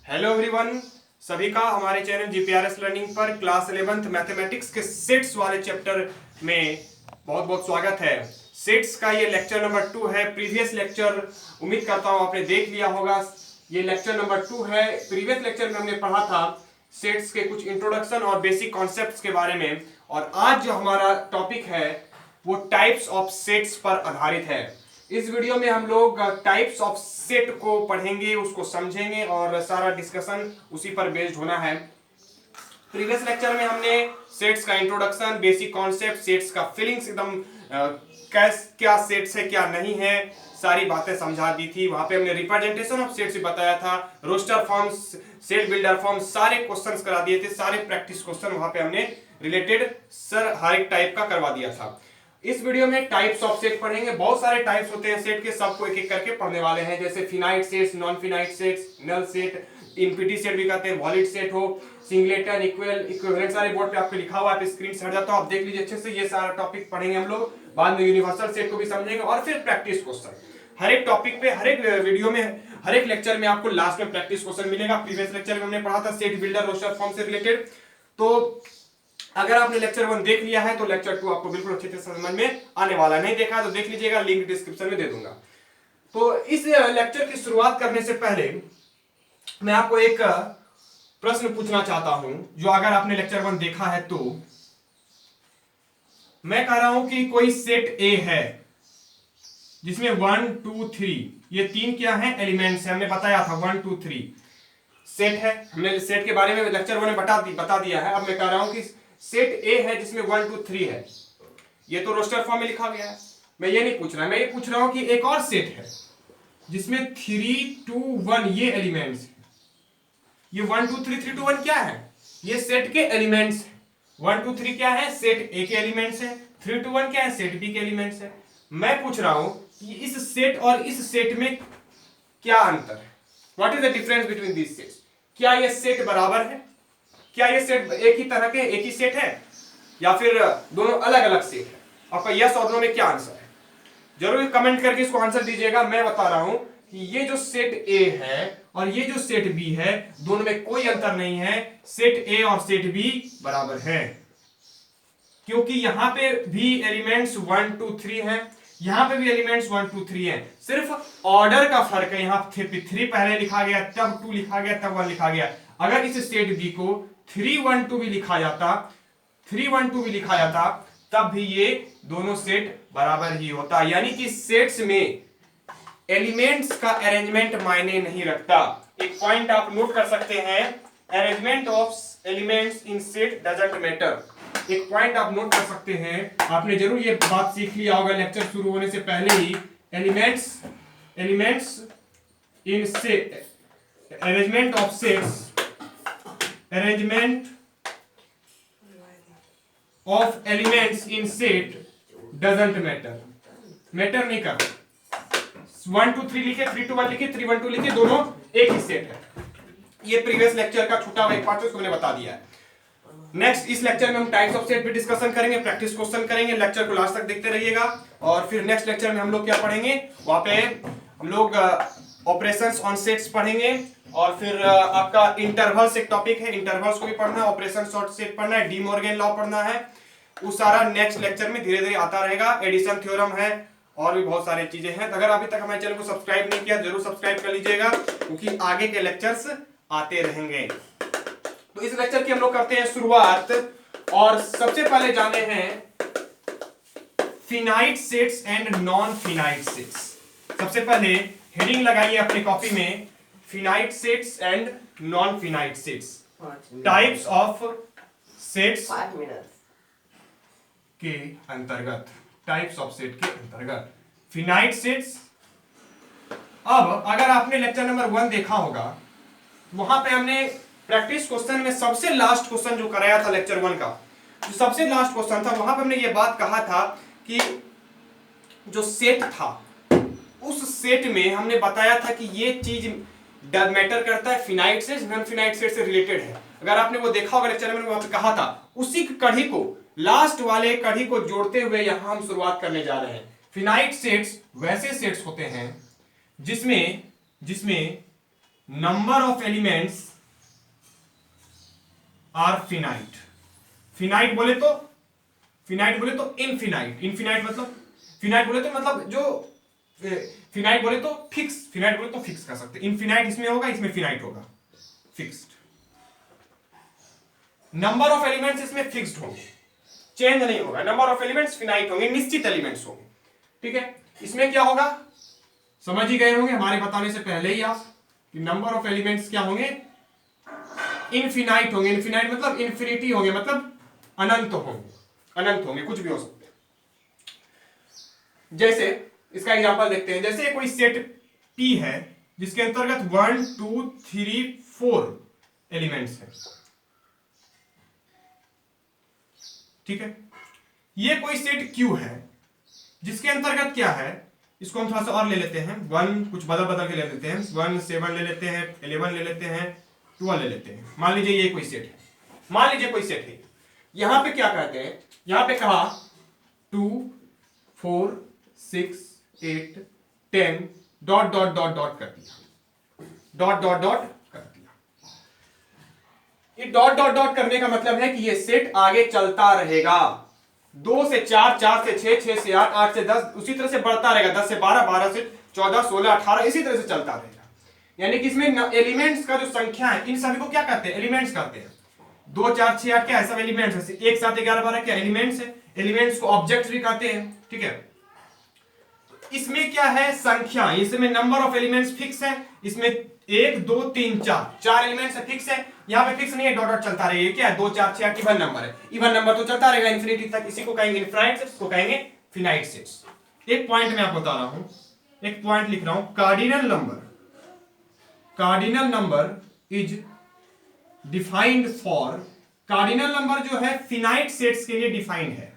Hello everyone, सभी का हमारे चैनल जीपीआरएस लर्निंग पर क्लास 11th मैथमेटिक्स के सेट्स वाले चैप्टर में बहुत बहुत स्वागत है। सेट्स का ये लेक्चर नंबर 2 है। प्रीवियस लेक्चर उम्मीद करता हूँ आपने देख लिया होगा। ये लेक्चर नंबर 2 है। प्रीवियस लेक्चर में हमने पढ़ा था सेट्स के कुछ इंट्रोडक्शन और बेसिक कॉन्सेप्ट्स के बारे में, और आज जो हमारा टॉपिक है वो टाइप्स ऑफ सेट्स पर आधारित है। इस वीडियो में हम लोग टाइप्स ऑफ सेट को पढ़ेंगे, उसको समझेंगे और सारा डिस्कशन उसी पर बेस्ड होना है। प्रीवियस लेक्चर में हमने सेट्स का इंट्रोडक्शन, बेसिक कॉन्सेप्ट, सेट्स का फीलिंग्स एकदम क्या सेट्स है क्या नहीं है, सारी बातें समझा दी थी। वहां पे हमने रिप्रेजेंटेशन ऑफ सेट्स भी बताया था, roster forms, set builder form, सारे क्वेश्चंस करा दिए थे, सारे प्रैक्टिस क्वेश्चन वहां पे हमने रिलेटेड हर एक टाइप का करवा दिया था। इस वीडियो में टाइप्स ऑफ सेट पढ़ेंगे। बहुत सारे टाइप्स होते हैं सेट के, सबको एक एक करके पढ़ने वाले हैं, जैसे finite sets, non finite sets, null set, infinity set भी कहते हैं, वॉलिड सेट हो, सिंगलेटन, इक्वल, इक्विवेलेंट, सारे बोर्ड पे आपको लिखा हुआ है, आप स्क्रीन से हट जाता हो, आप देख लीजिए अच्छे से। ये सारा टॉपिक पढ़ेंगे हम लोग, बाद में यूनिवर्सल सेट को भी समझेंगे और फिर प्रैक्टिस क्वेश्चन। हर एक टॉपिक पे, हर एक वीडियो में, हर एक लेक्चर में आपको लास्ट में प्रैक्टिस क्वेश्चन मिलेगा। प्रीवियस लेक्चर में हमने पढ़ा था सेट बिल्डर रोस्टर फॉर्म से रिलेटेड, तो अगर आपने लेक्चर 1 देख लिया है तो लेक्चर 2 आपको बिल्कुल अच्छे से समझ में आने वाला है। नहीं देखा तो देख लीजिएगा, लिंक डिस्क्रिप्शन में दे दूंगा। तो इस लेक्चर की शुरुआत करने से पहले मैं आपको एक प्रश्न पूछना चाहता हूं, जो अगर आपने लेक्चर 1 देखा है तो मैं कह रहा हूं कि कोई सेट ए है जिसमें 1 2 3 ये तीन क्या है, एलिमेंट्स है। हमने बताया था 1 2 3 सेट है। हमने सेट के बारे में लेक्चर 1 में बता दिया है। अब मैं कह रहा हूं कि सेट ए है जिसमें 1 2 3 है। ये तो रोस्टर फॉर्म में लिखा गया है। मैं ये नहीं पूछ रहा, मैं ये पूछ रहा हूं कि एक और सेट है जिसमें 3 2 1 ये एलिमेंट्स है। ये 1 2 3 3 2 1 क्या है, ये सेट के एलिमेंट्स है। 1 2 3 क्या है, सेट ए के एलिमेंट्स है। 3 2 1 क्या है, सेट बी के एलिमेंट्स है। मैं पूछ रहा हूं कि इस सेट और इस सेट में क्या अंतर है, what is the difference between these sets. क्या ये सेट बराबर है, क्या ये सेट एक ही तरह के, एक ही सेट है, या फिर दोनों अलग अलग सेट है। आपका यस और नो में क्या आंसर है, जरूर कमेंट करके इसको आंसर दीजिएगा। मैं बता रहा हूं कि ये जो सेट ए है और ये जो सेट बी है, दोनों में कोई अंतर नहीं है। सेट ए और सेट बी बराबर है, क्योंकि यहां पे भी एलिमेंट्स 1 2 3 है, यहां पे भी एलिमेंट्स 1 2 3 है। सिर्फ ऑर्डर का फर्क है, यहां 3 पहले लिखा गया, तब 2 लिखा गया, तब 1 लिखा गया। अगर इस सेट बी को 3 1 2 भी लिखा जाता, 3 1 2 भी लिखा जाता, तब भी ये दोनों सेट बराबर ही होता। यानी कि सेट्स में एलिमेंट्स का अरेंजमेंट मायने नहीं रखता। एक पॉइंट आप नोट कर सकते हैं, arrangement of elements in set doesn't matter. एक पॉइंट आप नोट कर सकते हैं, आपने जरूर ये बात सीख लिया होगा लेक्चर शुरू होने से पहले ही। Elements in set, arrangement of sets, arrangement of elements in set doesn't matter, matter नहीं करता। 1 2 3 लिखे, 3 2 1 लिखे, 3 1 2 लिखे, दोनों एक ही सेट है। ये प्रीवियस लेक्चर का छूटा हुआ एक पार्ट उसको मैंने बता दिया है। नेक्स्ट इस लेक्चर में हम टाइप्स ऑफ सेट पे डिस्कशन करेंगे, प्रैक्टिस क्वेश्चन करेंगे। लेक्चर को लास्ट तक देखते रहिएगा। और फिर नेक्स्ट लेक्चर में हम लोग क्या पढ़ेंगे, वहां पे हम लोग ऑपरेशंस ऑन सेट्स पढ़ेंगे, और फिर आपका इंटरवल्स एक टॉपिक है, इंटरवल्स को भी पढ़ना है, ऑपरेशंस ऑन सेट पढ़ना है, डी मॉर्गन लॉ पढ़ना है। वो सारा नेक्स्ट लेक्चर में धीरे धीरे आता रहेगा। एडिशन थ्योरम है और भी बहुत सारी चीजें हैं। तो अगर अभी तक हमारे चैनल को सब्सक्राइब नहीं किया, जरूर सब्सक्राइब कर लीजिएगा, क्योंकि आगे के लेक्चर्स आते रहेंगे। तो इस लेक्चर की हम लोग करते हैं शुरुआत, और सबसे पहले जाने हैं finite sets and non finite sets. सबसे पहले हेडिंग लगाइए अपनी कॉपी में, finite sets and non finite sets, types of sets के अंतर्गत, टाइप्स ऑफ सेट के अंतर्गत फिनाइट सेट्स। अब अगर आपने लेक्चर नंबर 1 देखा होगा, वहां पे हमने प्रैक्टिस क्वेश्चन में सबसे लास्ट क्वेश्चन जो कराया था लेक्चर 1 का, जो सबसे लास्ट क्वेश्चन था, वहां पे हमने ये बात कहा था कि जो सेट था, उस सेट में हमने बताया था कि ये चीज मैटर करता है, finite set non finite set से रिलेटेड है। अगर आपने वो देखा होगा लेक्चर में, वहां पे कहा था, उसी कड़ी को, लास्ट वाले कड़ी को जोड़ते हुए यहां हम शुरुआत करने जा रहे हैं। फिनाइट सेट्स वैसे सेट्स होते हैं जिसमें number of elements are finite. Finite बोले तो इनफिनाइट। इनफिनाइट मतलब फिनाइट बोले तो मतलब जो फिनाइट बोले तो फिक्स कर सकते। इनफिनाइट इसमें होगा, इसमें फिनाइट होगा, फिक्स्ड। नंबर ऑफ एलिमेंट्स इसमें फिक्स्ड होंगे, चेंज नहीं होगा। नंबर ऑफ एलिमेंट्स फिनाइट होंगे, निश्चित एलिमेंट्स होंगे। ठीक है, इसमें क्या होगा समझ ही गए होंगे हमारे बताने से पहले ही आप कि नंबर ऑफ एलिमेंट्स क्या होंगे, इनफिनाइट होंगे। इनफिनाइट मतलब इन्फिनिटी होंगे, मतलब अनंत होंगे, कुछ भी हो सकते हैं। जैसे इसका एग्जांपल देखते हैं। जैसे कोई सेट P है जिसके अंतर्गत 1 2 3 4 एलिमेंट्स हैं। ठीक है, ये कोई सेट Q है जिसके अंतर्गत क्या है, इसको हम थोड़ा सा और ले लेते हैं, 1 कुछ बदल के ले लेते हैं, 1 7 ले लेते हैं, 11 ले लेते हैं, 12 ले लेते हैं। मान लीजिए ये कोई सेट है, यहां पे क्या कहते हैं, यहां पे कहा 2 4 6 8 10 डॉट डॉट डॉट डॉट कर दिया, डॉट डॉट डॉट कर दिया। ये डॉट डॉट डॉट करने का मतलब है कि ये सेट आगे चलता रहेगा, 2 से 4 4 से 6 6 से 8 8 से 10 उसी तरह से बढ़ता रहेगा, 10 से 12 12 से 14 16 18 इसी तरह से चलता रहेगा। यानी कि इसमें एलिमेंट्स का जो संख्या है, इन सभी को क्या कहते हैं, एलिमेंट्स कहते हैं। 2 4 6 8 क्या है, सब एलिमेंट्स है। एक साथ 11 12 क्या एलिमेंट्स है। एलिमेंट्स को ऑब्जेक्ट्स भी कहते हैं। ठीक है, इसमें क्या है, संख्या, इसमें नंबर ऑफ एलिमेंट्स फिक्स है। इसमें 1 2 3 4 एलिमेंट्स है, फिक्स है। यहाँ पे फिक्स नहीं है, डॉट डॉट चलता रहेगा। क्या है, 2 4 6 8 इवन नंबर है। इवन नंबर तो चलता रहेगा इन्फिनिटी तक। इसी को कहेंगे इनफाइनाइट सेट्स, को कहेंगे फिनाइट सेट्स। एक पॉइंट मैं आपको बता रहा हूं, एक पॉइंट लिख रहा हूं, cardinal number is defined for, cardinal number जो है फिनाइट सेट्स के लिए डिफाइंड है।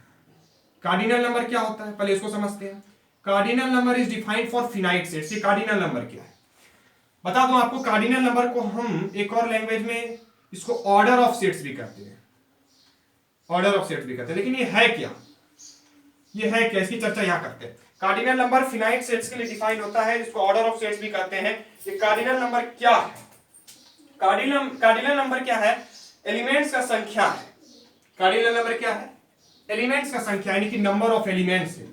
कार्डिनल नंबर क्या होता है पहले इसको समझते हैं। Cardinal number is defined for finite sets. ये कार्डिनल नंबर क्या है बता दूं आपको। कार्डिनल नंबर को हम एक और लैंग्वेज में इसको ऑर्डर ऑफ सेट्स भी कहते हैं, लेकिन ये है क्या, इसकी चर्चा यहां करते हैं। कार्डिनल नंबर फिनाइट सेट्स के लिए डिफाइन होता है, जिसको ऑर्डर ऑफ सेट्स भी कहते हैं। ये कार्डिनल नंबर क्या है, कार्डिनल नंबर क्या है, एलिमेंट्स का संख्या है। कार्डिनल नंबर क्या है, एलिमेंट्स का संख्या, यानी कि नंबर ऑफ एलिमेंट्स है।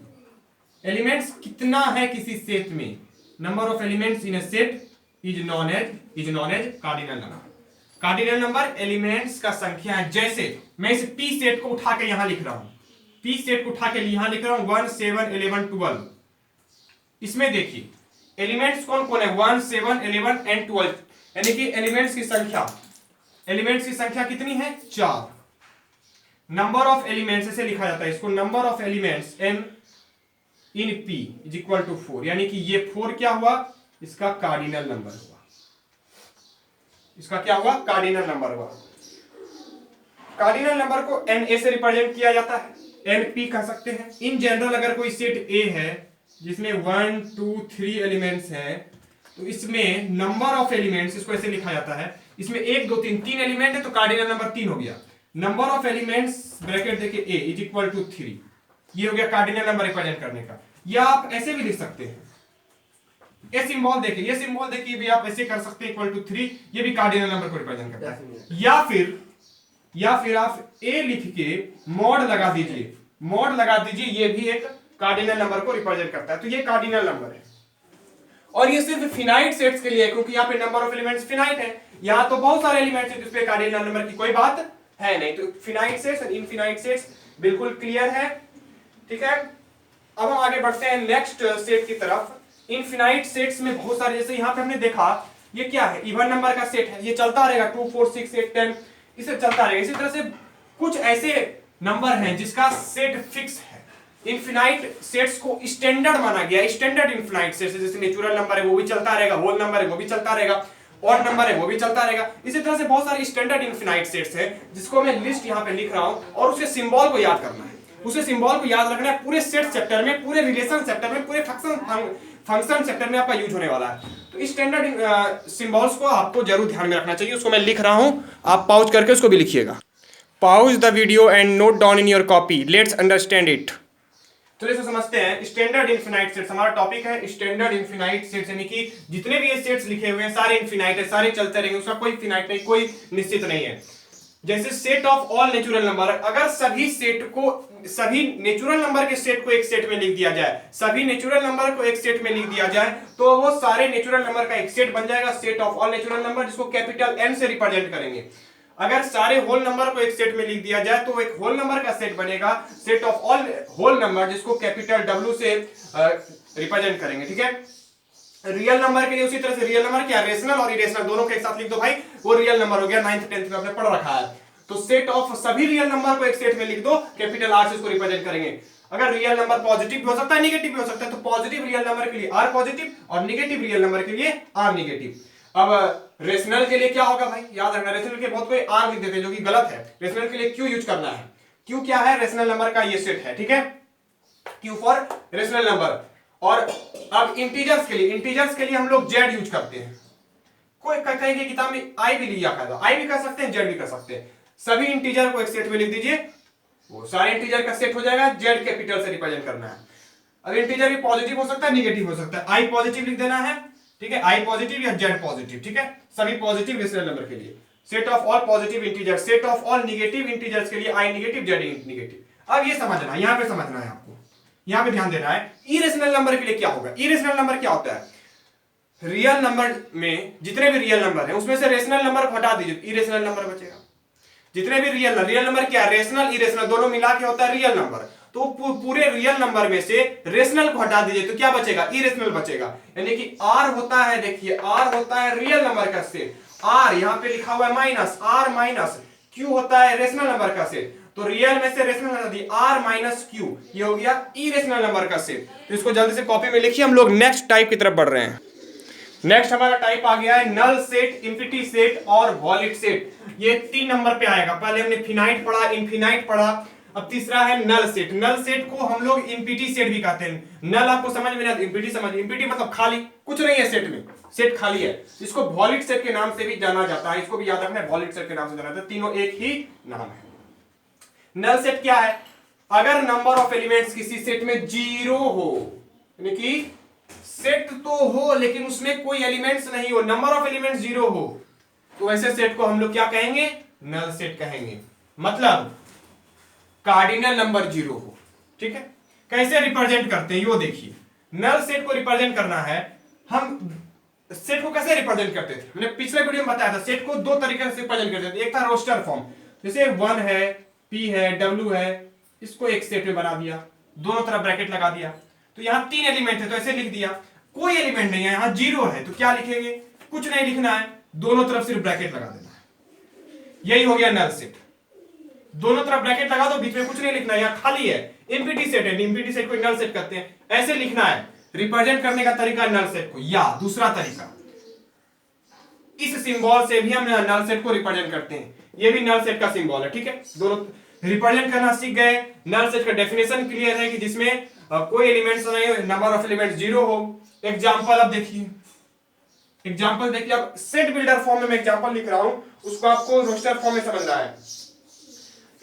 एलिमेंट्स कितना है किसी सेट में, number of elements in a set is known as cardinal number. Cardinal number elements का संख्या है। जैसे मैं इस P सेट को उठा के यहां लिख रहा हूं, 1 7 11 12। इसमें देखिए एलिमेंट्स कौन कौन है, 1 7 11 एंड 12, यानी कि एलिमेंट्स की संख्या कितनी है, 4। नंबर ऑफ एलिमेंट्स ऐसे लिखा जाता है इसको, number of elements m in P is equal to 4, यानी कि ये 4 क्या हुआ, इसका कार्डिनल नंबर हुआ। इसका क्या हुआ, कार्डिनल नंबर हुआ। कार्डिनल नंबर को Na से रिप्रेजेंट किया जाता है, np कह सकते हैं। इन जनरल अगर कोई सेट A है जिसमें 1 2 3 एलिमेंट्स हैं, तो इसमें नंबर ऑफ एलिमेंट्स, इसको ऐसे लिखा जाता है, इसमें 1 2 3 एलिमेंट है तो कार्डिनल नंबर 3 हो गया। नंबर ऑफ एलिमेंट्स ब्रैकेट देखिए A इज इक्वल टू 3, ये हो गया कार्डिनल नंबर रिप्रेजेंट करने का। या आप ऐसे भी लिख सकते हैं, ये सिंबल देखिए भी आप ऐसे कर सकते हैं, इक्वल टू 3, ये भी कार्डिनल नंबर को रिप्रेजेंट करता है। या फिर आप A लिख के मॉड लगा दीजिए, ये भी एक कार्डिनल नंबर को रिप्रेजेंट करता है। तो ये कार्डिनल नंबर है, और ये सिर्फ फिनाइट सेट्स के लिए है, क्योंकि यहाँ पे नंबर ऑफ एलिमेंट्स फिनाइट है। यहाँ तो बहुत सारे एलिमेंट्स हैं जिसपे कार्डिनल नंबर की कोई बात है नहीं। तो फिनाइट सेट्स और इनफिनाइट सेट्स बिल्कुल क्लियर है। ठीक है, अब हम आगे बढ़ते हैं नेक्स्ट सेट की तरफ। इनफिनाइट सेट्स में बहुत सारे, जैसे यहाँ पे हमने देखा ये क्या है, इवन नंबर का सेट है, ये चलता रहेगा 2 4 6 8 10, इसे चलता रहेगा। इसी तरह से कुछ ऐसे नंबर हैं जिसका सेट फिक्स है। इनफिनाइट सेट्स को स्टैंडर्ड माना गया, स्टैंडर्ड इनफिनाइट सेट्स, जैसे नेचुरल नंबर है वो भी चलता रहेगा, होल नंबर है वो भी चलता रहेगा, ऑड नंबर है वो भी चलता रहेगा। इसी तरह से बहुत सारे स्टैंडर्ड इनफिनाइट सेट्स हैं जिसको मैं लिस्ट यहाँ पे लिख रहा हूँ, और उसके सिंबल को याद करना है। उसे सिंबल को याद रखना है, पूरे सेट चैप्टर में, पूरे रिलेशन चैप्टर में, पूरे फंक्शन चैप्टर में आपका यूज होने वाला है। तो इस स्टैंडर्ड सिंबल्स को आपको जरूर ध्यान में रखना चाहिए। उसको मैं लिख रहा हूं, आप पॉज करके उसको भी लिखिएगा। Pause the video and note down in your copy, let's understand it. तो इसे समझते हैं स्टैंडर्ड इनफिनाइट सेट्स। हमारा टॉपिक है स्टैंडर्ड इनफिनाइट सेट्स, यानी कि जितने भी ये सेट्स लिखे हुए हैं सारे इनफिनाइट है, सारे चलते रहेंगे, उसका कोई फिनाइट नहीं, कोई निश्चित नहीं है। जैसे set of all natural number, अगर सभी नेचुरल नंबर के सेट को एक सेट में लिख दिया जाए, सभी नेचुरल नंबर को एक सेट में लिख दिया जाए तो वो सारे नेचुरल नंबर का एक सेट बन जाएगा, set of all natural number, जिसको कैपिटल एन से रिप्रेजेंट करेंगे। अगर सारे होल नंबर को एक सेट में लिख दिया जाए तो एक होल नंबर का सेट बनेगा, set of all whole number, जिसको कैपिटल डब्ल्यू से रिप्रेजेंट करेंगे। ठीक है, रियल नंबर के लिए उसी तरह से, रियल नंबर क्या, रेशनल और इरेशनल दोनों के एक साथ लिख दो भाई, वो रियल नंबर हो गया। 9th 10th में आपने पढ़ रखा है। तो सेट ऑफ सभी रियल नंबर को एक सेट में लिख दो, कैपिटल आर से उसको रिप्रेजेंट करेंगे। अगर रियल नंबर पॉजिटिव भी हो सकता है, नेगेटिव भी हो सकता है, तो पॉजिटिव रियल नंबर के लिए आर पॉजिटिव और नेगेटिव रियल नंबर के लिए आर नेगेटिव। अब रेशनल के लिए क्या होगा भाई, याद रखना, रेशनल के बहुत कोई आर लिख देते हैं जो कि गलत है। रेशनल के लिए क्यू यूज करना है। क्यू क्या है, रेशनल नंबर का ये सेट है। ठीक है, क्यू फॉर रेशनल नंबर। और अब इंटीजर्स के लिए हम लोग जेड यूज करते हैं। कोई कहीं की किताब में आई भी लिया था, आई भी कर सकते हैं, जेड भी कर सकते हैं। सभी इंटीजर को एक सेट में लिख दीजिए, वो सारे इंटीजर का सेट हो जाएगा, जेड कैपिटल से रिप्रेजेंट करना है। अब इंटीजर भी पॉजिटिव हो सकता है, नेगेटिव हो सकता है, आई पॉजिटिव लिख देना है। ठीक है, आई पॉजिटिव या जेड पॉजिटिव। ठीक है, सभी पॉजिटिव रेशनल नंबर के लिए set of all positive integer, set of all negative integers के लिए आई नेगेटिव जेड नेगेटिव। अब ये समझना, यहां पे समझना है आपको, यहां पे ध्यान देना है। इरेशनल नंबर के लिए क्या होगा, इरेशनल नंबर क्या होता है, रियल नंबर में जितने भी रियल नंबर है उसमें से रेशनल नंबर को हटा दीजिए, इरेशनल नंबर बचेगा। जितने भी रियल नंबर क्या, रेशनल इरेशनल दोनों मिला के होता है रियल नंबर, तो पूरे रियल नंबर में से रेशनल को हटा दीजिए तो क्या बचेगा, इरेशनल बचेगा। यानी कि आर होता है, देखिए आर होता है रियल नंबर का सेट, आर यहां पे लिखा हुआ है माइनस, आर माइनस क्यू होता है रेशनल नंबर का सेट। तो रियल में से रेशनल हटा दी, आर माइनस क्यू, ये हो गया इरेशनल नंबर का सेट। तो इसको जल्दी से कॉपी में लिखिए, हम लोग नेक्स्ट टाइप की तरफ बढ़ रहे हैं। नेक्स्ट हमारा टाइप आ गया है नल सेट, इंफिनिटी सेट और वॉलिड सेट। ये 3 नंबर पे आएगा। पहले हमने फिनाइट पढ़ा, इनफिनाइट पढ़ा, अब तीसरा है नल सेट। नल सेट को हम लोग इंपिटी सेट भी कहते हैं। नल आपको समझ में नहीं, इंपिटी समझ, इंपिटी मतलब खाली, कुछ नहीं है सेट में, सेट खाली है। इसको वॉलिड सेट के नाम से भी जाना जाता है, इसको भी याद रखना है, वॉलिड सेट के नाम से जाना जाता है। तीनों एक ही नाम है। नल सेट क्या है, अगर नंबर ऑफ एलिमेंट्स किसी सेट में 0 हो, यानी कि सेट तो हो लेकिन उसमें कोई एलिमेंट्स नहीं हो, नंबर ऑफ एलिमेंट्स 0 हो, तो ऐसे सेट को हम लोग क्या कहेंगे, नल सेट कहेंगे। मतलब कार्डिनल नंबर 0 हो। ठीक है, कैसे रिप्रेजेंट करते हैं वो देखिए। नल सेट को रिप्रेजेंट करना है, हम सेट को कैसे रिप्रेजेंट करते थे, मैंने पिछले वीडियो में बताया था। सेट को 2 तरीके से रिप्रेजेंट करते थे। एक था रोस्टर फॉर्म, जैसे 1 है, P है, W है, इसको एक सेट में बना दिया, दोनों तरफ ब्रैकेट लगा दिया, तो यहाँ 3 एलिमेंट है तो ऐसे लिख दिया। कोई एलिमेंट नहीं है, यहाँ 0 है तो क्या लिखेंगे, कुछ नहीं लिखना है, दोनों तरफ सिर्फ ब्रैकेट लगा देना है। यही हो गया नल सेट। दोनों तरफ ब्रैकेट लगा दो, बीच में कुछ नहीं लिखना है, यहाँ खाली है। इंपिटी सेट है, इंपिटी सेट को नल सेट कहते हैं, ऐसे लिखना है। रिप्रेजेंट करने का तरीका नल सेट को, या दूसरा तरीका, इस सिंबल से भी हम नल सेट को रिप्रेजेंट करते हैं। ये भी नल सेट का सिंबल है। ठीक है, दोनों रिप्रेजेंट करना सीख गए। नल सेट का डेफिनेशन क्लियर है कि जिसमें कोई एलिमेंट्स नहीं हो, नंबर ऑफ एलिमेंट्स 0 हो। एग्जांपल अब देखिए, एग्जांपल देखिए, अब सेट बिल्डर फॉर्म में मैं एग्जांपल लिख रहा हूं, उसको आपको रोस्टर फॉर्म में समझना है।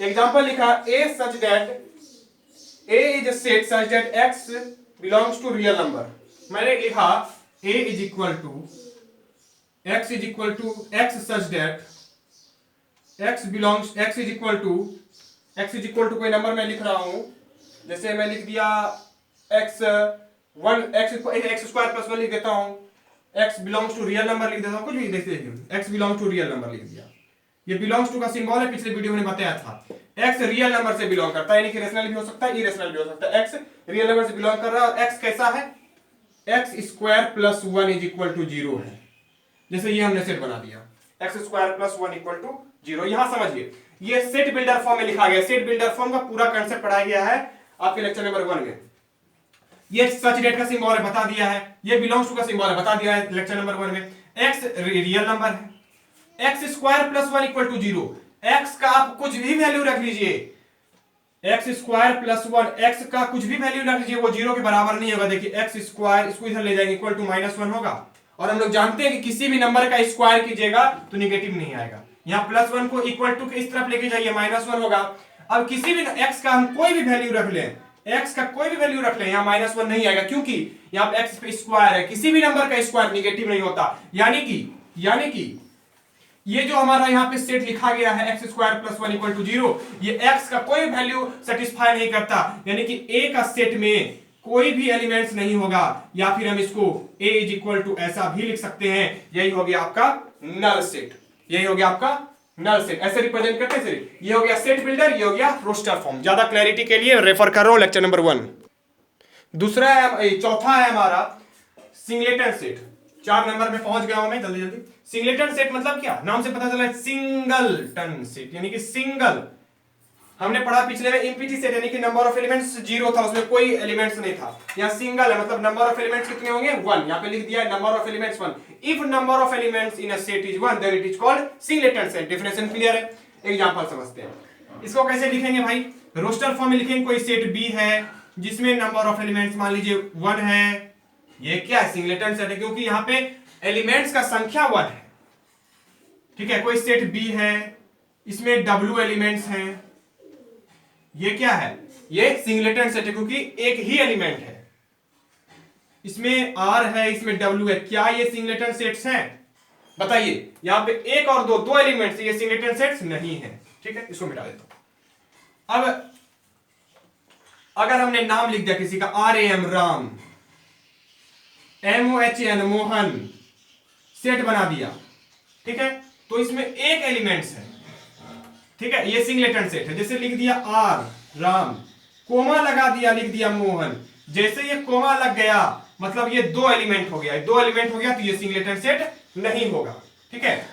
एग्जांपल लिखा A such that A is a set such that X belongs to real number। मैंने लिखा A is equal to X is equal to X such that X is equal to कोई number मैं लिख रहा हूं, जैसे मैं लिख दिया x स्क्वायर प्लस 1 लिख देता हूं, x belongs to real number लिख देता हूं, कुछ भी देखिए, x belongs to real number लिख दिया। ये बिलोंग्स टू का सिंबल है, पिछले वीडियो में बताया था। x रियल नंबर से बिलोंग करता है, यानी कि रेशनल भी हो सकता है, इरेशनल भी हो सकता है। x रियल नंबर से बिलोंग कर रहा है और x कैसा है, x square plus 1 is equal to 0 है। जैसे ये हमने सेट बना दिया, x square plus 1 equal to 0। यहां समझिए, ये सेट बिल्डर फॉर्म में लिखा गया। सेट बिल्डर फॉर्म का पूरा कांसेप्ट पढ़ाया गया है आपके लेक्चर नंबर 1 में। ये सच डेट का सिंबल है, बता दिया है। ये बिलोंग्स टू का सिंबल है, बता दिया है लेक्चर नंबर 1 में। x रियल नंबर है, x square plus 1 equal to 0। x का आप कुछ भी वैल्यू रख लीजिए, x स्क्वायर प्लस 1, x का कुछ भी वैल्यू रख लीजिए, वो 0 के बराबर नहीं होगा। देखिए x स्क्वायर, इसको इधर ले जाएंगे, इक्वल टू -1 होगा। और हम लोग जानते हैं कि किसी भी नंबर का स्क्वायर कीजिएगा तो निगेटिव नहीं आएगा। यहाँ +1 को इक्वल टू के इस तरफ लेके जाइए, -1 होगा। अब किसी भी x का हम कोई भी वैल्यू रख लें, x का कोई भी वैल्यू रख ले, यहां -1 नहीं आएगा, क्योंकि यहां पे x पे स्क्वायर है, किसी भी नंबर का स्क्वायर निगेटिव नहीं होता। यानी कि ये जो हमारा यहाँ पे सेट लिखा गया है x square plus 1 equal to 0, ये x का कोई वैल्यू सेटिस्फाई नहीं करता, यानी कि a का सेट में कोई भी एलिमेंट्स नहीं होगा, या फिर हम इसको a इज इक्वल टू ऐसा भी लिख सकते हैं, यही हो गया आपका नल सेट, यही हो गया आपका नल सेट। ऐसे रिप्रेजेंट करते हैं सर, ये हो गया सेट बिल्डर, ये हो गया रोस्टर फॉर्म। ज्यादा क्लैरिटी के लिए रेफर कर रहा हूं लेक्चर नंबर 1। दूसरा है, चौथा है हमारा सिंगलेटन सेट। 4 नंबर में पहुंच गया हूं मैं, जल्दी जल्दी। सिंगलेटन सेट मतलब क्या, नाम से पता चला है सिंगलटन सेट, यानी कि सिंगल। हमने पढ़ा पिछले में एमपीटी सेट, यानी कि नंबर ऑफ एलिमेंट्स 0 था, उसमें कोई एलिमेंट्स नहीं था। यहाँ सिंगल है, मतलब नंबर ऑफ एलिमेंट्स कितने होंगे, 1। यहाँ पे लिख दिया है number of elements 1। If number of elements in a set is 1 then it is called singleton set. Definition clear है, एग्जांपल समझते हैं। इसको कैसे लिखेंगे भाई, रोस्टर फॉर्म में लिखेंगे। कोई सेट बी है जिसमें नंबर ऑफ एलिमेंट्स मान लीजिए 1 है, ये क्या है, सिंगलेटन सेट है, क्योंकि यहाँ पे एलिमेंट्स का संख्या 1 है। ठीक है, कोई सेट बी है, इसमें W एलिमेंट्स हैं, ये क्या है, ये सिंगलेटन सेट है, क्योंकि एक ही एलिमेंट है। इसमें R है, इसमें W है, क्या ये सिंगलेटन सेट्स हैं, बताइए। यहां पे 1 और 2 एलिमेंट्स, ये सिंगलेटन सेट्स नहीं है। ठीक है, इसको मिटा देता हूं। अब अगर हमने नाम लिख दिया किसी का, RAM Ram, MOHN Mohan, set बना दिया, ठीक है, तो इसमें एक एलिमेंट्स है। ठीक है, ये सिंगलेटन सेट है। जैसे लिख दिया R राम, कोमा लगा दिया, लिख दिया मोहन, जैसे ये कोमा लग गया मतलब ये 2 एलिमेंट हो गया, 2 एलिमेंट हो गया, तो ये सिंगलेटन सेट नहीं होगा। ठीक है,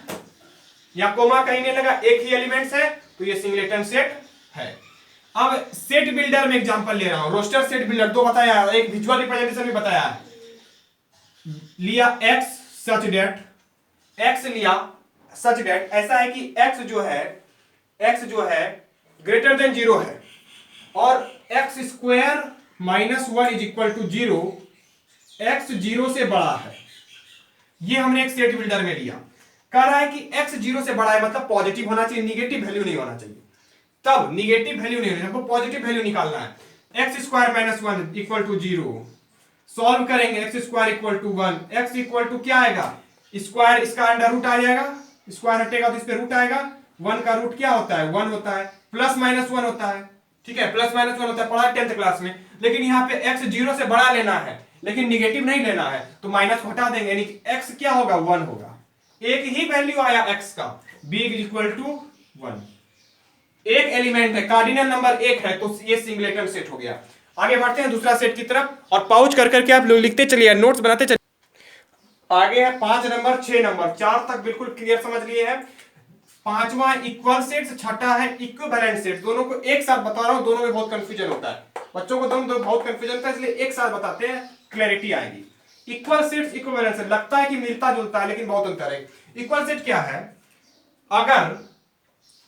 या कोमा कहीं नहीं लगा, एक ही एलिमेंट्स है, तो ये सिंगलेटन सेट है। अब सेट बिल्डर में एग्जांपल ले रहा हूं, रोस्टर सेट बिल्डर 2 बताया, एक विजुअल रिप्रेजेंटेशन भी बताया है। लिया x सच डेट, x लिया सच डेट, ऐसा है कि x जो है ग्रेटर देन 0 है, और x square minus 1 is equal to 0, x 0 से बड़ा है। ये हमने एक सेट बिल्डर में लिया। कह रहा है कि x 0 से बड़ा है, मतलब पॉजिटिव होना चाहिए, निगेटिव वैल्यू नहीं होना चाहिए। तब निगेटिव वैल्यू नहीं होनी, हमको पॉजिटिव वैल्यू निकालना है। x square minus 1 equal to 0, solve करेंगे, x square equal to 1, x equal to क्या आएगा, स्क्वायर, इसका अंडर रूट आ जाएगा, स्क्वायर हटेगा तो इस पे रूट आएगा, 1 का रूट क्या होता है, 1 होता है, प्लस माइनस 1 होता है। ठीक है, प्लस माइनस 1 होता है, पढ़ा 10th क्लास में। लेकिन यहाँ पे x 0 से बड़ा लेना है, लेकिन निगेटिव नहीं लेना है, तो माइनस हटा देंगे, यानी x क्या होगा, 1 होगा। एक ही वैल्यू आया x का, b इक्वल टू 1। एक एलिमेंट है, कार्डिनल नंबर 1 है, तो ये सिंगलेटन सेट हो गया। आगे बढ़ते हैं दूसरा सेट की तरफ, और पाउच कर करके आप लोग लिखते चलिए, नोट्स बनाते चलिए। आगे है 5 नंबर 6 नंबर, 4 तक बिल्कुल क्लियर समझ लिए हैं। 5वां इक्वल सेट्स, छठा है इक्विवेलेंट सेट्स। दोनों को एक साथ बता रहा हूं, दोनों में बहुत कंफ्यूजन होता है बच्चों को, दोनों बहुत कंफ्यूजन होता है, इसलिए एक साथ बताते हैं, क्लैरिटी आएगी। इक्वल सेट्स इक्विवेलेंट सेट, लगता है कि मिलता जुलता है, लेकिन बहुत अंतर है। इक्वल सेट क्या है, अगर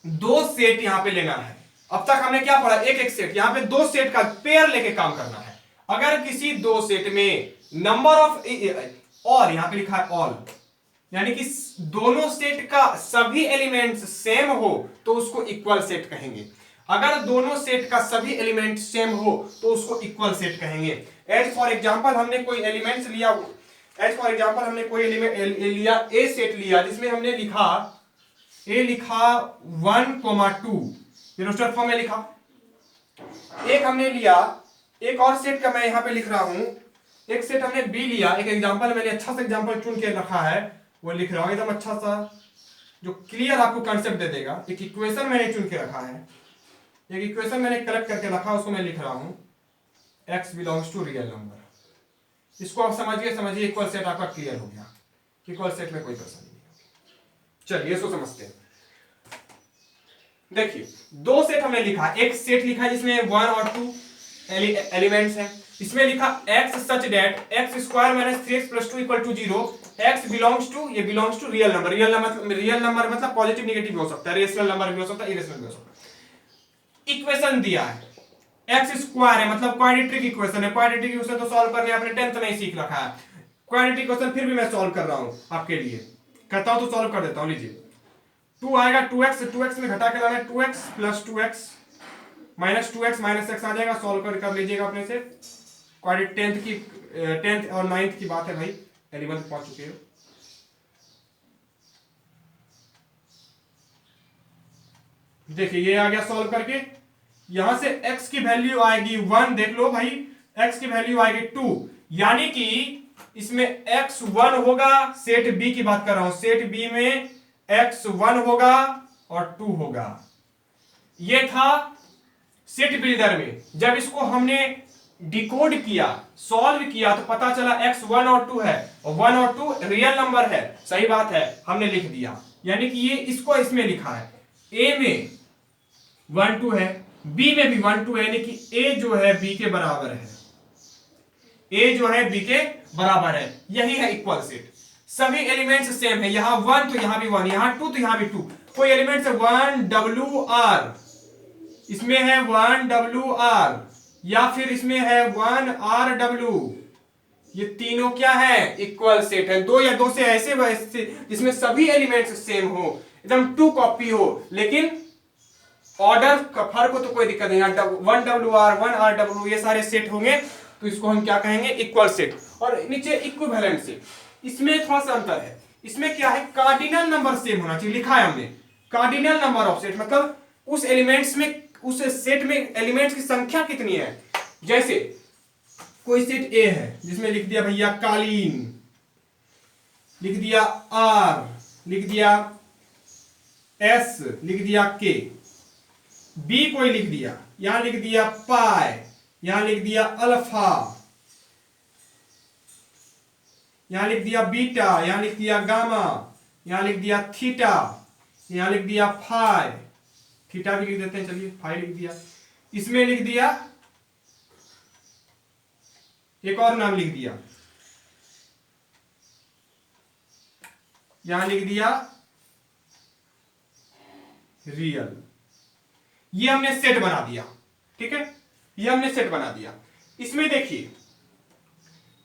2 सेट यहां पे लेना है, अब तक हमने क्या पढ़ा, एक सेट, यहां पे 2 सेट का पेयर लेके काम करना है। अगर किसी 2 सेट में नंबर ऑफ, और यहां पे लिखा है ऑल, यानी कि दोनों सेट का सभी एलिमेंट्स सेम हो तो उसको इक्वल सेट कहेंगे। अगर दोनों सेट का सभी एलिमेंट सेम हो तो उसको इक्वल सेट कहेंगे। एज फॉर एग्जांपल हमने कोई एलिमेंट्स लिया, ए सेट लिया, जिसमें हमने लिखा 1,2, ये रोस्टर फॉर्म में लिखा। एक हमने लिया, एक और सेट का मैं यहां पे लिख रहा हूं, एक सेट हमने बी लिया। एक एग्जांपल मैंने अच्छा सा एग्जांपल चुन के रखा है, वो लिख रहा हूं एकदम अच्छा सा, जो क्लियर आपको कंसेप्ट दे देगा। एक इक्वेशन मैंने चुन के रखा है, एक इक्वेशन मैंने कलेक्ट करके रखा, उसको मैं लिख रहा हूं x belongs to real number. इसको आप समझिए, इक्वल सेट आपका क्लियर हो गया। इक्वल सेट में कोई परेशानी नहीं होगी। चलिए इसको समझते हैं। देखिए 2 सेट हमने लिखा, एक सेट लिखा जिसमें 1 और 2 एलिमेंट्स हैं। इसमें लिखा x such that x square minus 3x plus 2 equal to 0, x belongs to, ये belongs to real number. Real number मतलब पॉजिटिव निगेटिव भी हो सकता है, रेशनल नंबर भी हो सकता है, इरेशनल भी हो सकता है। इक्वेशन दिया है, x स्क्वायर है, मतलब क्वाड्रेटिक इक्वेशन है। क्वाड्रेटिक इक्वेशन तो सॉल्व करने आपने 10th में ही सीख रखा है। क्वाड्रेटिक इक्वेशन फिर भी मैं सॉल्व कर रहा हूं आपके लिए, कहता हूं तो सॉल्व कर देता हूं। लीजिए 2 आएगा, 2x में घटा के लाना है, 2x plus 2x -2x -x आ जाएगा, सॉल्व कर लीजिएगा अपने से। क्वाड्रेटिक 10th और 9th की बात है भाई, 11th पहुंच चुके हो। देखिए ये आ गया सॉल्व करके, यहां से x की वैल्यू आएगी 1, देख लो भाई, x की वैल्यू आएगी 2, यानी कि इसमें x 1 होगा। सेट b की बात कर रहा हूं, सेट b में x 1 होगा और 2 होगा। ये था सेट बिल्डर में। जब इसको हमने डिकोड किया, सॉल्व किया, तो पता चला x 1 और 2 है, और 1 और 2 रियल नंबर है, सही बात है, हमने लिख दिया। यानी कि ये इसको इसमें लिखा है, a में 1 2 है, b में भी 1 2 है, यानी कि a जो है b के बराबर है, a जो है b के बराबर है। यही है इक्वल सेट। सभी एलिमेंट्स सेम है, यहां 1 तो यहां भी 1, यहां 2 तो यहां भी 2। कोई एलिमेंट्स 1 WR, इसमें है 1 WR, या फिर इसमें है 1 RW, ये तीनों क्या है, इक्वल सेट है। दो या दो से ऐसे वैसे जिसमें सभी एलिमेंट्स सेम हो, एकदम 2 कॉपी हो, लेकिन ऑर्डर का फर्क हो तो कोई दिक्कत नहीं। 1 WR 1 RW ये सारे सेट होंगे तो इसको हम क्या कहेंगे, इक्वल सेट। और नीचे इक्विवेलेंट सेट, इसमें थोड़ा सा अंतर है। इसमें क्या है, कार्डिनल नंबर सेम होना चाहिए, लिखा है हमने कार्डिनल नंबर ऑफ सेट, मतलब उस एलिमेंट्स में, उस सेट में एलिमेंट्स की संख्या कितनी है। जैसे कोई सेट ए है जिसमें लिख दिया भैया कालीन, लिख दिया R, लिख दिया S, लिख दिया K, B कोई लिख दिया, यहां लिख दिया पाई, यहां लिख दिया अल्फा, यहां लिख दिया बीटा, यहां लिख दिया गामा, यहां लिख दिया थीटा, यहां लिख दिया फाई, थीटा भी लिख देते हैं, चलिए फाई लिख दिया, इसमें लिख दिया एक और नाम लिख दिया, यहां लिख दिया रियल। ये हमने सेट बना दिया, ठीक है, ये हमने सेट बना दिया। इसमें देखिए,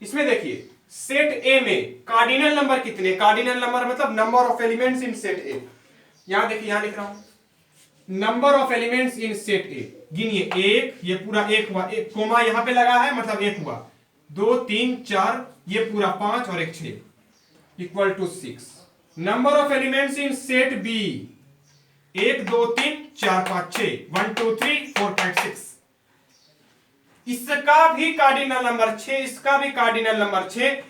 इसमें देखिए सेट ए में कार्डिनल नंबर कितने, कार्डिनल नंबर मतलब number of elements in set A. यहां देखिए, यहां लिख रहा हूं number of elements in set A, गिनिए, एक, ये पूरा एक हुआ, एक कोमा यहां पे लगा है मतलब एक हुआ, 2 3 4, ये पूरा 5 और एक 6, equal to 6। Number of elements in set B, 1 2 3 4 5 6, 1 2 3 4 5 6। इसका भी कार्डिनल नंबर 6, इसका भी कार्डिनल नंबर 6,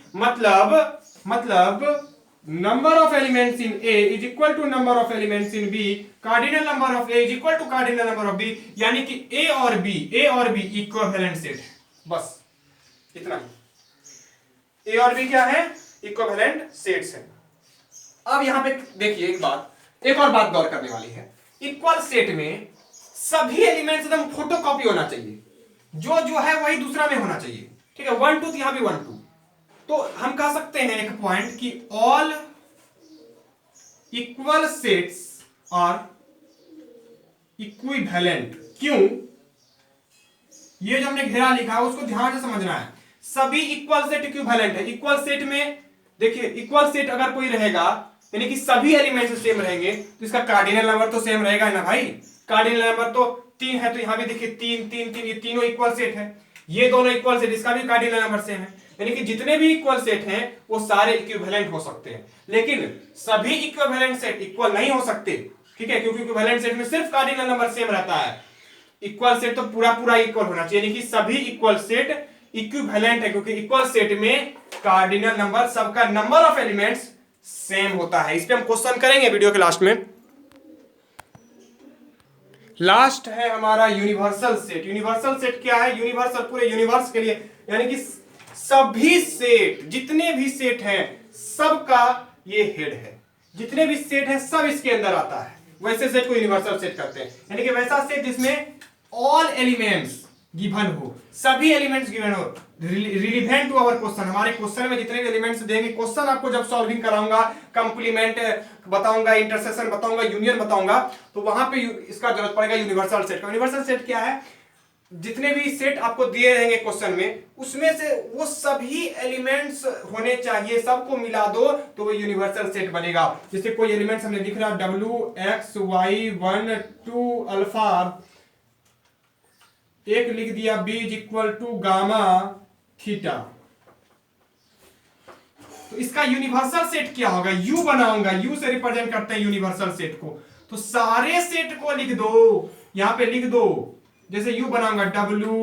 मतलब number of elements in A is equal to number of elements in B, cardinal number of A is equal to cardinal number of B, यानी कि ए और B equivalent set है। बस इतना ही, ए और बी क्या है, इक्विवेलेंट सेट्स है। अब यहां पे देखिए एक और बात गौर करने वाली है, इक्वल सेट में सभी एलिमेंट्स एकदम फोटोकॉपी होना चाहिए, जो है वही दूसरा में होना चाहिए, ठीक है, 1 2 तो यहां भी 1 2। तो हम कह सकते हैं एक पॉइंट कि all equal sets are equivalent. क्यों, ये जो हमने घेरा लिखा है उसको ध्यान से समझना है। सभी इक्वल सेट इक्विवेलेंट है। इक्वल सेट में देखिए, इक्वल सेट अगर कोई रहेगा यानी कि सभी एलिमेंट्स सेम रहेंगे तो इसका कार्डिनल नंबर तो सेम रहेगा ना भाई। कार्डिनल नंबर तो 3 है, तो यहां भी देखिए 3 3 3, ये तीनों इक्वल सेट है, ये दोनों इक्वल सेट, इसका भी कार्डिनल नंबर सेम है, यानी कि जितने भी इक्वल सेट हैं वो सारे इक्विवेलेंट हो सकते हैं। लेकिन सभी इक्विवेलेंट सेट इक्वल नहीं हो सकते, ठीक है, क्योंकि इक्विवेलेंट सेट में सिर्फ कार्डिनल नंबर सेम रहता है। इक्वल सेट तो पूरा इक्वल होना चाहिए, यानी कि सभी इक्वल सेट इक्विवेलेंट है, क्योंकि इक्वल सेट में कार्डिनल नंबर, सबका नंबर ऑफ एलिमेंट्स सेम होता है। इस पे हम क्वेश्चन करेंगे वीडियो के लास्ट में। लास्ट है हमारा यूनिवर्सल सेट। यूनिवर्सल सेट क्या है, यूनिवर्सल पूरे यूनिवर्स के लिए, यानी कि सभी सेट, जितने भी सेट हैं सबका ये हेड है, जितने भी सेट हैं सब इसके अंदर आता है, वैसे सेट को यूनिवर्सल सेट करते हैं। यानी कि वैसा सेट जिसमें ऑल एलिमेंट्स गिवन हो, सभी एलिमेंट्स गिवन हो, रिलेवेंट टू आवर क्वेश्चन। हमारे क्वेश्चन में जितने भी एलिमेंट्स देंगे, क्वेश्चन आपको जब सॉल्विंग कराऊंगा, कंप्लीमेंट बताऊंगा, इंटरसेक्शन बताऊंगा, यूनियन बताऊंगा, तो वहां पे इसका जरूरत पड़ेगा यूनिवर्सल सेट का। यूनिवर्सल सेट क्या है, जितने भी सेट आपको दिए रहेंगे क्वेश्चन में, उसमें से वो सभी एलिमेंट्स होने चाहिए, सबको मिला दो तो वो यूनिवर्सल सेट बनेगा। जैसे कोई एलिमेंट्स हमने लिख रहा W X Y 1 2 अल्फा एक लिख दिया b is equal to gamma theta. तो इसका यूनिवर्सल सेट क्या होगा, यू बनाऊंगा, यू से रिप्रेजेंट करते हैं यूनिवर्सल सेट को। तो सारे सेट को लिख दो, यहां पे लिख दो, जैसे यू बनाऊंगा w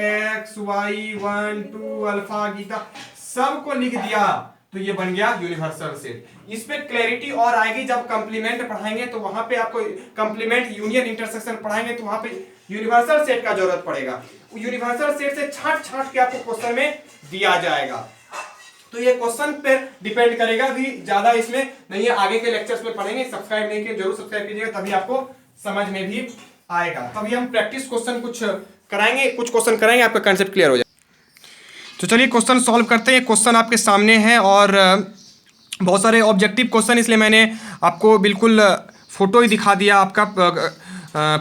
x y 1 2 alpha Gita सबको लिख दिया, तो ये बन गया यूनिवर्सल सेट। इस पे क्लैरिटी और आएगी जब कंप्लीमेंट पढ़ाएंगे, तो वहां पे आपको कंप्लीमेंट यूनियन इंटरसेक्शन पढ़ाएंगे, तो वहां पे यूनिवर्सल सेट का जरूरत पड़ेगा। यूनिवर्सल सेट से छांट छांट के आपको क्वेश्चन में दिया जाएगा। तो ये क्वेश्चन पे डिपेंड करेगा, भी ज्यादा इसमें नहीं है, आगे के लेक्चर्स में पढ़ेंगे। सब्सक्राइब नहीं किए जरूर सब्सक्राइब कीजिएगा, तभी आपको समझ में भी आएगा। तभी हम प्रैक्टिस क्वेश्चन कुछ कराएंगे, कुछ क्वेश्चन कराएंगे, आपका कंसेप्ट क्लियर हो जाए। तो चलिए क्वेश्चन सॉल्व करते हैं। क्वेश्चन आपके सामने है और बहुत सारे ऑब्जेक्टिव क्वेश्चन, इसलिए मैंने आपको बिल्कुल फोटो ही दिखा दिया, आपका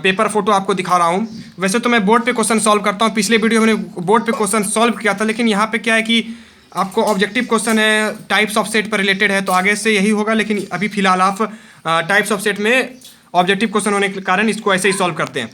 पेपर फोटो आपको दिखा रहा हूँ। वैसे तो मैं बोर्ड पे क्वेश्चन सॉल्व करता हूँ, पिछले वीडियो में बोर्ड पे क्वेश्चन सॉल्व किया था, लेकिन यहाँ पे क्या है कि आपको ऑब्जेक्टिव क्वेश्चन है, टाइप्स ऑफ सेट पर रिलेटेड है, तो आगे से यही होगा। लेकिन अभी फिलहाल आप टाइप्स ऑफ सेट में ऑब्जेक्टिव क्वेश्चन होने के कारण इसको ऐसे ही सॉल्व करते हैं।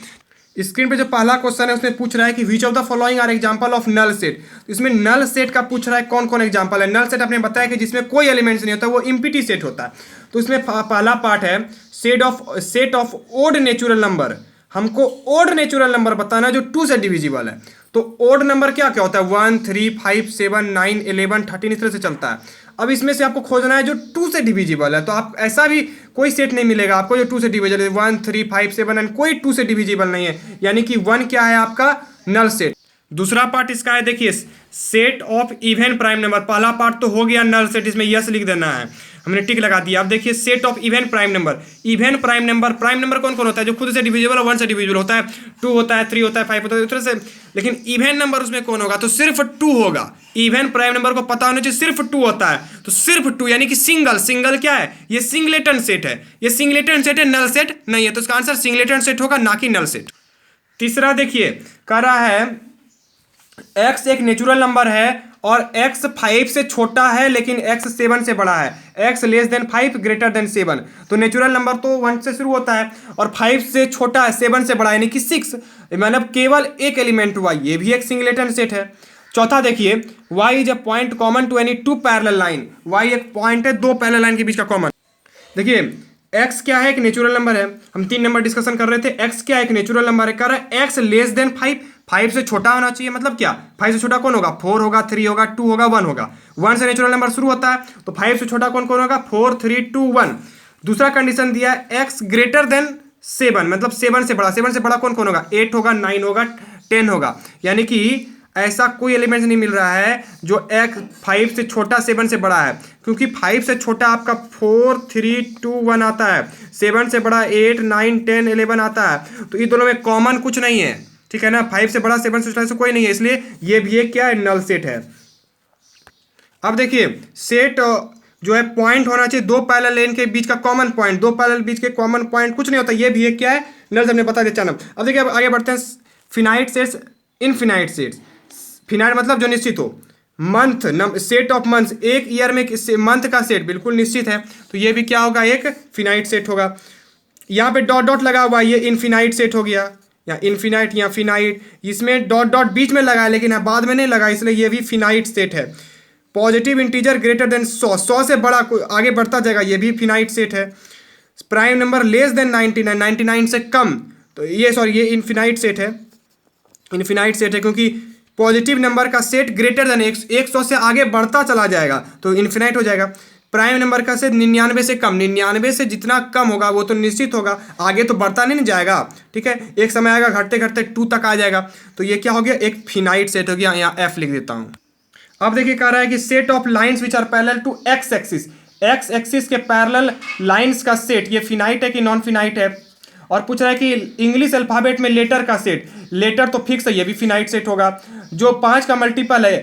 स्क्रीन पे जो पहला क्वेश्चन है उसमें पूछ रहा है कि which of the following are example of null set. इसमें नल सेट का पूछ रहा है कौन कौन एग्जांपल है। नल सेट आपने बताया कि जिसमें कोई एलिमेंट्स नहीं होता, वो एम्प्टी सेट होता है। तो इसमें पहला पार्ट है set of odd natural number. हमको ओड नेचुरल नंबर बताना है जो 2 से डिविजिबल है। तो ओड नंबर क्या क्या होता है, 1 3 5 7 9 11 13 इस तरह से चलता है। अब इसमें से आपको खोजना है जो 2 से डिविजिबल है। तो आप ऐसा भी कोई सेट नहीं मिलेगा आपको जो 2 से डिविजिबल है, 1 3 5 7 9 कोई 2 से डिविजिबल नहीं है, यानी कि 1 क्या है आपका नल सेट। दूसरा पार्ट इसका है, देखिए set of even prime number. पहला पार्ट तो हो गया नल सेट, इसमें यस लिख देना है, हमने टिक लगा दिया। अब देखिए set of even prime number. Even prime number कौन कौन होता है, जो खुद से डिविजिबल और 1 से डिविजिबल होता है, 2 होता है, 3 होता है, 5 होता है, इस तरह से। लेकिन इवन नंबर उसमें कौन होगा, तो सिर्फ 2 होगा। इवन प्राइम नंबर को पता होना चाहिए, सिर्फ 2 होता है, तो सिर्फ 2 यानी कि सिंगल क्या है, ये सिंगलेटन सेट है, ये सिंगलेटन सेट है, नल सेट नहीं है। तो इसका आंसर सिंगलेटन सेट होगा, ना कि नल सेट। तीसरा देखिए कह रहा है x एक नेचुरल नंबर है और x 5 से छोटा है लेकिन x 7 से बड़ा है, x less than 5 greater than 7। तो नेचुरल नंबर तो 1 से शुरू होता है और 5 से छोटा है, 7 से बड़ा यानी कि 6, मतलब केवल एक एलिमेंट हुआ, ये भी एक सिंगलेटन सेट है। चौथा देखिए y is a point common to any 2 parallel line. y एक पॉइंट है 2 पैरेलल लाइन के बीच का कॉमन। देखिए x क्या है, एक नेचुरल नंबर है, हम 3 नंबर डिस्कशन कर रहे थे। x क्या है, एक नेचुरल नंबर है, कह रहा है x लेस देन 5, 5 से छोटा होना चाहिए। मतलब क्या, 5 से छोटा कौन होगा, 4 होगा, 3 होगा, 2 होगा, 1 होगा। 1 से नेचुरल नंबर शुरू होता है, तो 5 से छोटा कौन कौन होगा, 4 3 2 1। दूसरा कंडीशन दिया है x ग्रेटर देन 7, मतलब 7 से बड़ा। 7 से बड़ा कौन कौन होगा, 8 होगा, 9 होगा, 10 होगा। यानी कि ऐसा कोई एलिमेंट नहीं मिल रहा है जो x 5 से छोटा 7 से बड़ा है, क्योंकि 5 से छोटा आपका 4 3 2 1 आता है, 7 से बड़ा 8 9 10 11 आता है। तो इन दोनों में कॉमन कुछ नहीं है, ठीक है ना। 5 से बड़ा 7 से छोटा से कोई नहीं है, इसलिए ये भी एक क्या है, नल सेट है। अब देखिए सेट जो है पॉइंट होना चाहिए 2 पैरेलल लाइन के बीच का कॉमन पॉइंट, 2 पैरेलल बीच के कॉमन पॉइंट कुछ नहीं होता, ये भी एक क्या है, नल। हमने बता दिया चैनल। अब देखिए आगे बढ़ते हैं, finite sets, infinite sets. Finite मतलब जो निश्चित हो, मंथ सेट ऑफ मंथ्स, एक ईयर में मंथ का सेट बिल्कुल निश्चित है, तो ये भी क्या होगा, एक फिनाइट सेट होगा। यहाँ पे डॉट डॉट लगा हुआ है, ये इनफिनाइट सेट हो गया, या इनफिनाइट या फिनाइट। इसमें डॉट डॉट बीच में लगा है लेकिन बाद में नहीं लगा, इसलिए ये भी फिनाइट सेट है। पॉजिटिव इंटीजर ग्रेटर देन 100 से बड़ा आगे बढ़ता जाएगा, ये भी फिनाइट सेट है। प्राइम नंबर लेस देन 99, 99 से कम, तो ये ये इनफिनाइट सेट है। इनफिनाइट सेट है क्योंकि पॉजिटिव नंबर का सेट ग्रेटर देन 100 से आगे बढ़ता चला जाएगा, तो इनफिनाइट हो जाएगा। प्राइम नंबर का सेट 99 से कम, 99 से जितना कम होगा वो तो निश्चित होगा, आगे तो बढ़ता नहीं जाएगा, ठीक है। एक समय आएगा घटते घटते 2 तक आ जाएगा, तो ये क्या हो गया, एक फिनाइट सेट हो गया। यहाँ F लिख देता हूँ। अब देखिए कह रहा है कि set of lines which are parallel to x axis, x axis के पैरेलल लाइन्स का सेट, ये फिनाइट है कि नॉन फिनाइट है। और पूछ रहा है कि इंग्लिश अल्फाबेट में लेटर का सेट, लेटर तो फिक्स है, ये भी फिनाइट सेट होगा। जो 5 का मल्टीपल है,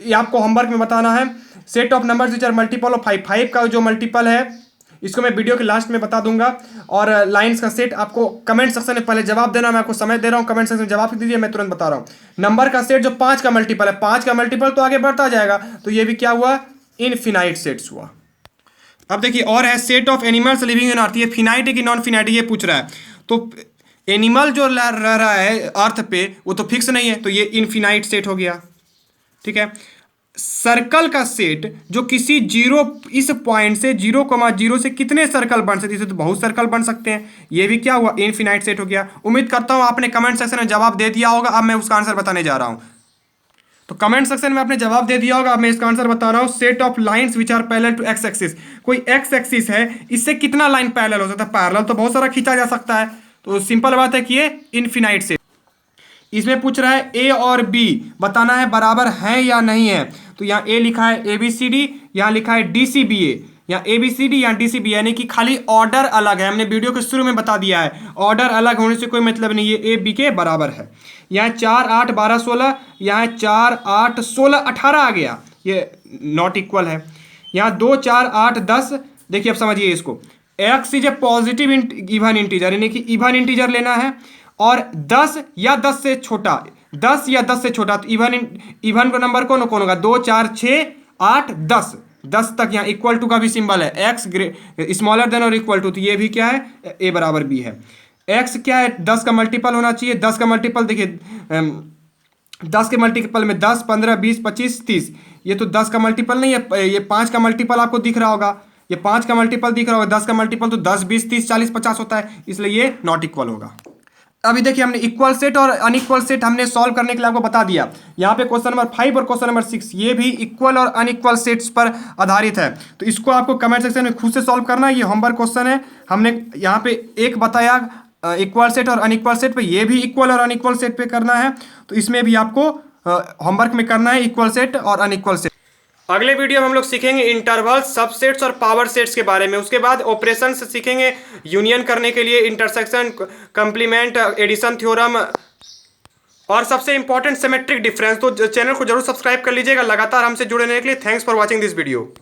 ये आपको होमवर्क में बताना है। Set of numbers which are multiple of 5, 5 का जो मल्टीपल है इसको मैं वीडियो के लास्ट में बता दूंगा। और लाइंस का सेट आपको कमेंट सेक्शन में पहले जवाब देना, मैं आपको समय दे रहा हूँ, कमेंट सेक्शन में जवाब दीजिए, मैं तुरंत बता रहा हूँ। नंबर का सेट जो 5 का मल्टीपल है, 5 का मल्टीपल तो आगे बढ़ता जाएगा, तो ये भी क्या हुआ, इनफिनाइट सेट्स हुआ। अब देखिए और है set of animals living in earth, ये फिनाइट है कि नॉन फिनाइट ये पूछ रहा है। तो एनिमल जो रह रहा है अर्थ पे वो तो फिक्स नहीं है, तो ये इनफिनाइट सेट हो गया। ठीक है, सर्कल का सेट जो किसी जीरो, इस पॉइंट से 0,0 से कितने सर्कल बन सकते हैं, इसे तो बहुत सर्कल बन सकते हैं, ये भी क्या हुआ, इनफिनाइट सेट हो गया। उम्मीद करता हूं आपने कमेंट सेक्शन में जवाब दे दिया होगा। अब मैं उसका आंसर बताने जा रहा हूं, तो कमेंट सेक्शन में आपने जवाब दे दिया होगा। अब मैं इसका आंसर बता रहा हूं, set of lines which are parallel to x axis. कोई एक्स एक्सिस है, इससे कितना लाइन पैरेलल हो सकता है, पैरेलल तो बहुत सारा खींचा जा सकता है, तो सिंपल बात है कि ये इनफिनाइट सेट। इसमें पूछ रहा है ए और बी बताना है बराबर है या नहीं है, तो यहाँ ए लिखा है ABCD, यहाँ लिखा है DCBA, यहाँ ABCD यहाँ DCBA, यानी कि खाली ऑर्डर अलग है। हमने वीडियो के शुरू में बता दिया है, ऑर्डर अलग होने से कोई मतलब नहीं, ये AB के बराबर है। यहाँ 4, 8, 12, 16, यहाँ 4, 8, 16, 18 आ गया, ये नॉट इक्वल है। यहाँ 2, 4, 8, 10, देखिए अब समझिए इसको, x is a positive even integer, यानी कि इवन इंटीजर लेना है, और 10 या 10 से छोटा, 10 या 10 से छोटा, तो इवन का नंबर कौन कौन होगा, 2, 4, 6, 8, 10, 10 तक। यहाँ इक्वल टू का भी सिंबल है, एक्स स्मॉलर देन और इक्वल टू, तो ये भी क्या है, ए बराबर बी है। एक्स क्या है, 10 का मल्टीपल होना चाहिए, 10 का मल्टीपल देखिए 10 के मल्टीपल में 10, 15, 20, 25, 30, ये तो 10 का मल्टीपल नहीं है, ये 5 का मल्टीपल आपको दिख रहा होगा, ये 5 का मल्टीपल दिख रहा होगा, 10 का मल्टीपल तो 10, 20, 30, 40, 50 होता है, इसलिए ये नॉट इक्वल होगा। अभी देखिए हमने इक्वल सेट और अनइक्वल सेट हमने सॉल्व करने के लिए आपको बता दिया। यहाँ पे क्वेश्चन नंबर 5 और क्वेश्चन नंबर 6 ये भी इक्वल और अनइक्वल सेट्स पर आधारित है, तो इसको आपको कमेंट सेक्शन में खुद से सॉल्व करना है। ये होमवर्क क्वेश्चन है, हमने यहाँ पे एक बताया इक्वल सेट और अनइक्वल सेट पे, ये भी इक्वल और अनइक्वल सेट पे करना है, तो इसमें भी आपको होमवर्क में करना है इक्वल सेट और अनइक्वल सेट। अगले वीडियो में हम लोग सीखेंगे इंटरवल, सबसेट्स और पावर सेट्स के बारे में। उसके बाद ऑपरेशंस सीखेंगे यूनियन करने के लिए, इंटरसेक्शन, कंप्लीमेंट, एडिशन थ्योरम, और सबसे इंपॉर्टेंट सिमेट्रिक डिफरेंस। तो चैनल को जरूर सब्सक्राइब कर लीजिएगा लगातार हमसे जुड़े रहने के लिए। Thanks for watching this video.